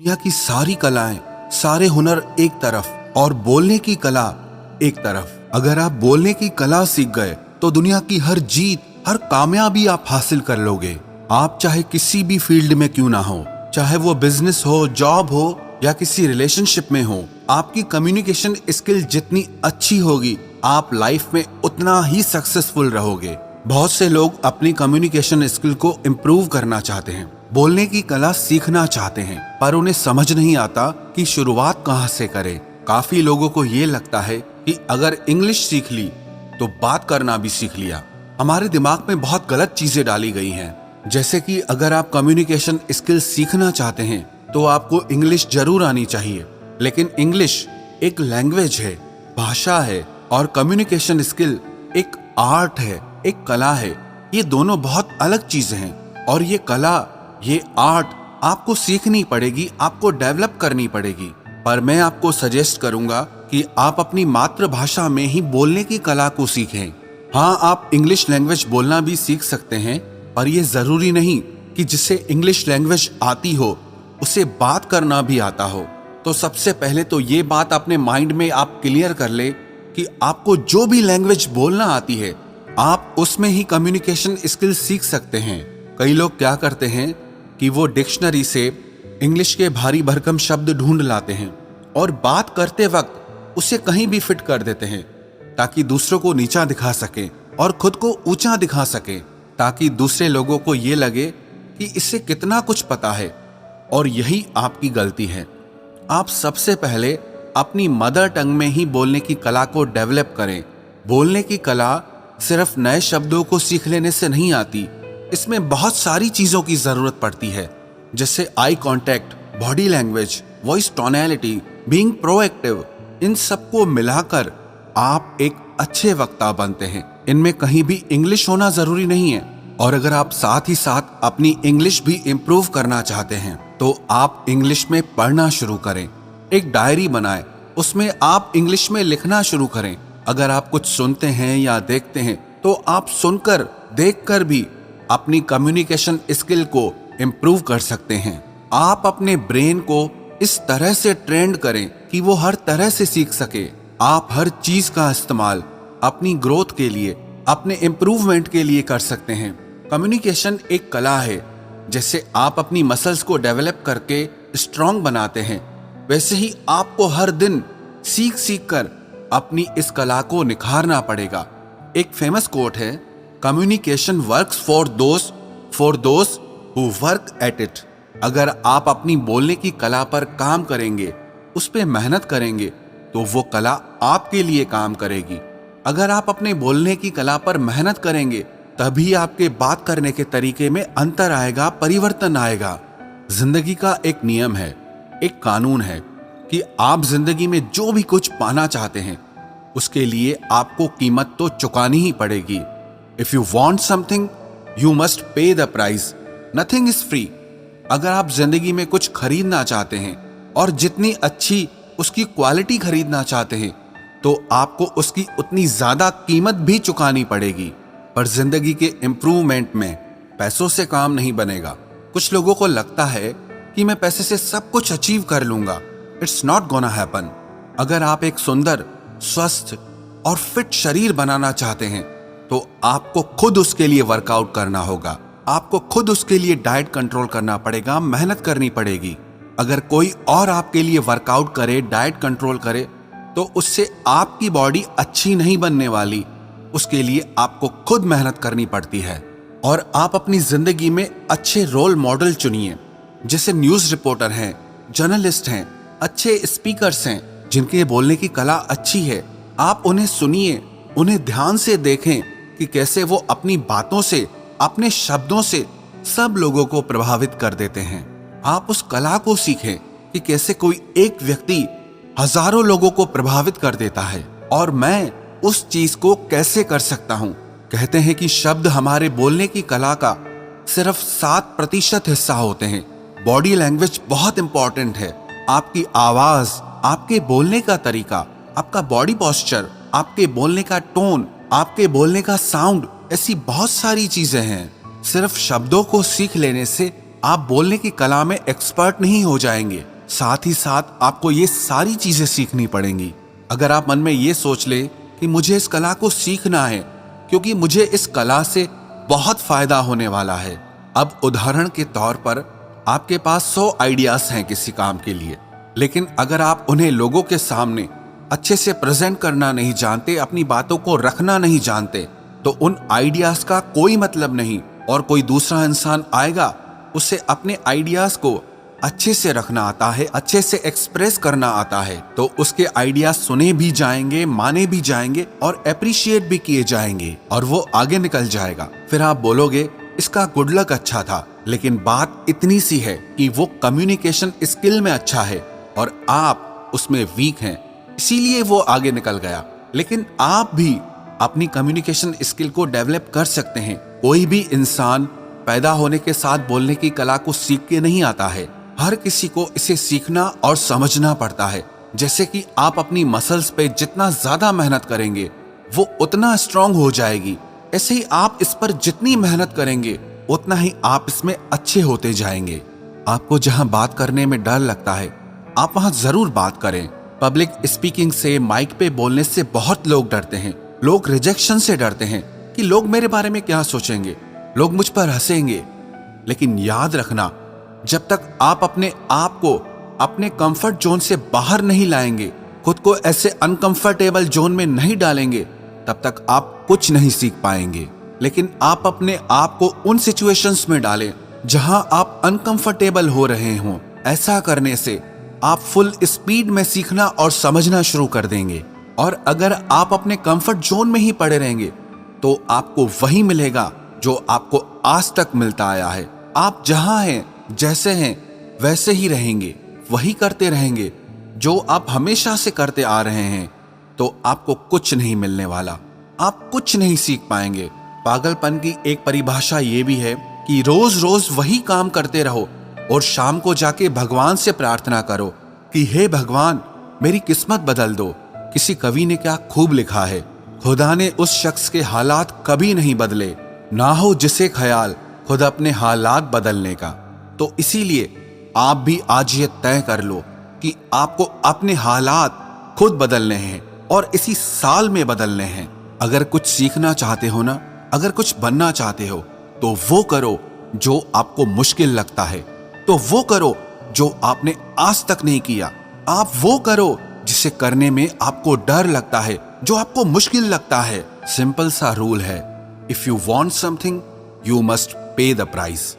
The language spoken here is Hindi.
दुनिया की सारी कलाएं, सारे हुनर एक तरफ और बोलने की कला एक तरफ। अगर आप बोलने की कला सीख गए तो दुनिया की हर जीत, हर कामयाबी आप हासिल कर लोगे। आप चाहे किसी भी फील्ड में क्यों ना हो, चाहे वो बिजनेस हो, जॉब हो या किसी रिलेशनशिप में हो, आपकी कम्युनिकेशन स्किल जितनी अच्छी होगी, आप लाइफ में उतना ही सक्सेसफुल रहोगे। बहुत से लोग अपनी कम्युनिकेशन स्किल को इम्प्रूव करना चाहते हैं, बोलने की कला सीखना चाहते हैं, पर उन्हें समझ नहीं आता कि शुरुआत कहाँ से करें। काफी लोगों को ये लगता है कि अगर इंग्लिश सीख ली तो बात करना भी सीख लिया। हमारे दिमाग में बहुत गलत चीजें डाली गई हैं, जैसे कि अगर आप कम्युनिकेशन स्किल सीखना चाहते हैं तो आपको इंग्लिश जरूर आनी चाहिए। लेकिन इंग्लिश एक लैंग्वेज है, भाषा है, और कम्युनिकेशन स्किल एक आर्ट है, एक कला है। ये दोनों बहुत अलग चीजें हैं, और ये कला, ये आर्ट आपको सीखनी पड़ेगी, आपको डेवलप करनी पड़ेगी। पर मैं आपको सजेस्ट करूंगा कि आप अपनी मातृभाषा में ही बोलने की कला को सीखें। हाँ, आप इंग्लिश लैंग्वेज बोलना भी सीख सकते हैं, पर यह जरूरी नहीं कि जिसे इंग्लिश लैंग्वेज आती हो उसे बात करना भी आता हो। तो सबसे पहले तो ये बात अपने माइंड में आप क्लियर कर ले कि आपको जो भी लैंग्वेज बोलना आती है, आप उसमें ही कम्युनिकेशन स्किल सीख सकते हैं। कई लोग क्या करते हैं कि वो डिक्शनरी से इंग्लिश के भारी भरकम शब्द ढूंढ लाते हैं और बात करते वक्त उसे कहीं भी फिट कर देते हैं, ताकि दूसरों को नीचा दिखा सके और खुद को ऊंचा दिखा सके, ताकि दूसरे लोगों को ये लगे कि इससे कितना कुछ पता है। और यही आपकी गलती है। आप सबसे पहले अपनी मदर टंग में ही बोलने की कला को डेवलप करें। बोलने की कला सिर्फ नए शब्दों को सीख लेने से नहीं आती, इसमें बहुत सारी चीजों की जरूरत पड़ती है, जैसे eye contact, body language, voice tonality, being proactive. इन सबको मिलाकर आप एक अच्छे वक्ता बनते हैं। इनमें कहीं भी इंग्लिश होना जरूरी नहीं है। और अगर आप साथ ही साथ अपनी इंग्लिश भी इम्प्रूव करना चाहते हैं तो आप इंग्लिश में पढ़ना शुरू करें। एक डायरी बनाएं, उसमें आप इंग्लिश में लिखना शुरू करें। अगर आप कुछ सुनते हैं या देखते हैं तो आप सुनकर, देखकर भी अपनी कम्युनिकेशन स्किल को इम्प्रूव कर सकते हैं। आप अपने ब्रेन को इस तरह से ट्रेंड करें कि वो हर तरह से सीख सके। आप हर चीज का इस्तेमाल अपनी ग्रोथ के लिए, अपने इम्प्रूवमेंट के लिए कर सकते हैं। कम्युनिकेशन एक कला है। जैसे आप अपनी मसल्स को डेवलप करके स्ट्रांग बनाते हैं, वैसे ही आपको हर दिन सीख सीख कर अपनी इस कला को निखारना पड़ेगा। एक फेमस कोट है, communication works for those who work at it. अगर आप अपनी बोलने की कला पर काम करेंगे, उस पर मेहनत करेंगे, तो वो कला आपके लिए काम करेगी। अगर आप अपने बोलने की कला पर मेहनत करेंगे, तभी आपके बात करने के तरीके में अंतर आएगा, परिवर्तन आएगा। जिंदगी का एक नियम है, एक कानून है कि आप जिंदगी में जो भी कुछ पाना चाहते हैं, उसके लिए आपको कीमत तो चुकानी ही पड़ेगी। If you want something you must pay the price, nothing is free. अगर आप जिंदगी में कुछ खरीदना चाहते हैं और जितनी अच्छी उसकी क्वालिटी खरीदना चाहते हैं, तो आपको उसकी उतनी ज्यादा कीमत भी चुकानी पड़ेगी। पर जिंदगी के इम्प्रूवमेंट में पैसों से काम नहीं बनेगा। कुछ लोगों को लगता है कि मैं पैसे से सब कुछ अचीव कर लूंगा। It's not gonna happen. अगर आप एक सुंदर, स्वस्थ और फिट शरीर बनाना चाहते हैं तो आपको खुद उसके लिए वर्कआउट करना होगा। आपको खुद उसके लिए डाइट कंट्रोल करना पड़ेगा, मेहनत करनी पड़ेगी। अगर कोई और आपके लिए वर्कआउट करे, डाइट कंट्रोल करे, तो उससे आपकी बॉडी अच्छी नहीं बनने वाली। उसके लिए आपको खुद मेहनत करनी पड़ती है। और आप अपनी जिंदगी में अच्छे रोल मॉडल चुनिए, जैसे न्यूज रिपोर्टर हैं, जर्नलिस्ट हैं, अच्छे स्पीकर्स हैं, जिनके बोलने की कला अच्छी है। आप उन्हें सुनिए, उन्हें ध्यान से देखें कि कैसे वो अपनी बातों से, अपने शब्दों से सब लोगों को प्रभावित कर देते हैं। आप उस कला को सीखें कि कैसे कोई एक व्यक्ति हजारों लोगों को प्रभावित कर देता है, और मैं उस चीज को कैसे कर सकता हूं। कहते हैं कि शब्द हमारे बोलने की कला का सिर्फ 7% हिस्सा होते हैं। बॉडी लैंग्वेज बहुत इंपॉर्टेंट है। आपकी आवाज, आपके बोलने का तरीका, आपका बॉडी पोस्चर, आपके बोलने का टोन, आपके बोलने का साउंड, ऐसी बहुत सारी चीजें हैं। सिर्फ शब्दों को सीख लेने से आप बोलने की कला में एक्सपर्ट नहीं हो जाएंगे। साथ ही साथ आपको ये सारी चीजें सीखनी पड़ेंगी। अगर आप मन में ये सोच ले कि मुझे इस कला को सीखना है क्योंकि मुझे इस कला से बहुत फायदा होने वाला है। अब उदाहरण के तौर पर आपके पास 100 आइडियाज हैं किसी काम के लिए, लेकिन अगर आप उन्हें लोगों के सामने अच्छे से प्रेजेंट करना नहीं जानते, अपनी बातों को रखना नहीं जानते, तो उन आइडियाज का कोई मतलब नहीं। और कोई दूसरा इंसान आएगा, उसे अपने आइडियाज को अच्छे से रखना आता है, अच्छे से एक्सप्रेस करना आता है, तो उसके आइडियाज सुने भी जाएंगे, माने भी जाएंगे और अप्रिशिएट भी किए जाएंगे और वो आगे निकल जाएगा। फिर आप बोलोगे इसका गुड लक अच्छा था, लेकिन बात इतनी सी है कि वो कम्युनिकेशन स्किल में अच्छा है और आप उसमें वीक हैं, इसीलिए वो आगे निकल गया। लेकिन आप भी अपनी कम्युनिकेशन स्किल को डेवलप कर सकते हैं। कोई भी इंसान पैदा होने के साथ बोलने की कला को सीख के नहीं आता है। हर किसी को इसे सीखना और समझना पड़ता है। जैसे कि आप अपनी मसल्स पे जितना ज्यादा मेहनत करेंगे वो उतना स्ट्रांग हो जाएगी, ऐसे ही आप इस पर जितनी मेहनत करेंगे उतना ही आप इसमें अच्छे होते जाएंगे। आपको जहां बात करने में डर लगता है, आप वहां जरूर बात करें। पब्लिक स्पीकिंग से, माइक पे बोलने से बहुत लोग डरते हैं। लोग रिजेक्शन से डरते हैं कि लोग मेरे बारे में क्या सोचेंगे, लोग मुझ पर हंसेंगे। लेकिन याद रखना, जब तक आप अपने आप को अपने कंफर्ट जोन से बाहर नहीं लाएंगे, खुद को ऐसे अनकंफर्टेबल जोन में नहीं डालेंगे, तब तक आप कुछ नहीं सीख पाएंगे। लेकिन आप अपने आप को उन सिचुएशंस में डालें जहां आप अनकंफर्टेबल हो रहे हों। ऐसा करने से आप फुल स्पीड में सीखना और समझना शुरू कर देंगे। और अगर आप अपने कंफर्ट जोन में ही पड़े रहेंगे तो आपको वही मिलेगा जो आपको आज तक मिलता आया है। आप जहां हैं, जैसे हैं, वैसे ही रहेंगे, वही करते रहेंगे जो आप हमेशा से करते आ रहे हैं, तो आपको कुछ नहीं मिलने वाला, आप कुछ नहीं सीख पाएंगे। पागलपन की एक परिभाषा ये भी है कि रोज रोज वही काम करते रहो और शाम को जाके भगवान से प्रार्थना करो कि हे भगवान, मेरी किस्मत बदल दो। किसी कवि ने क्या खूब लिखा है, खुदा ने उस शख्स के हालात कभी नहीं बदले, ना हो जिसे ख्याल खुद अपने हालात बदलने का। तो इसीलिए आप भी आज ये तय कर लो कि आपको अपने हालात खुद बदलने हैं और इसी साल में बदलने हैं। अगर कुछ सीखना चाहते हो ना, अगर कुछ बनना चाहते हो, तो वो करो जो आपको मुश्किल लगता है, तो वो करो जो आपने आज तक नहीं किया। आप वो करो जिसे करने में आपको डर लगता है, जो आपको मुश्किल लगता है। सिंपल सा रूल है, if you want something you must pay the price.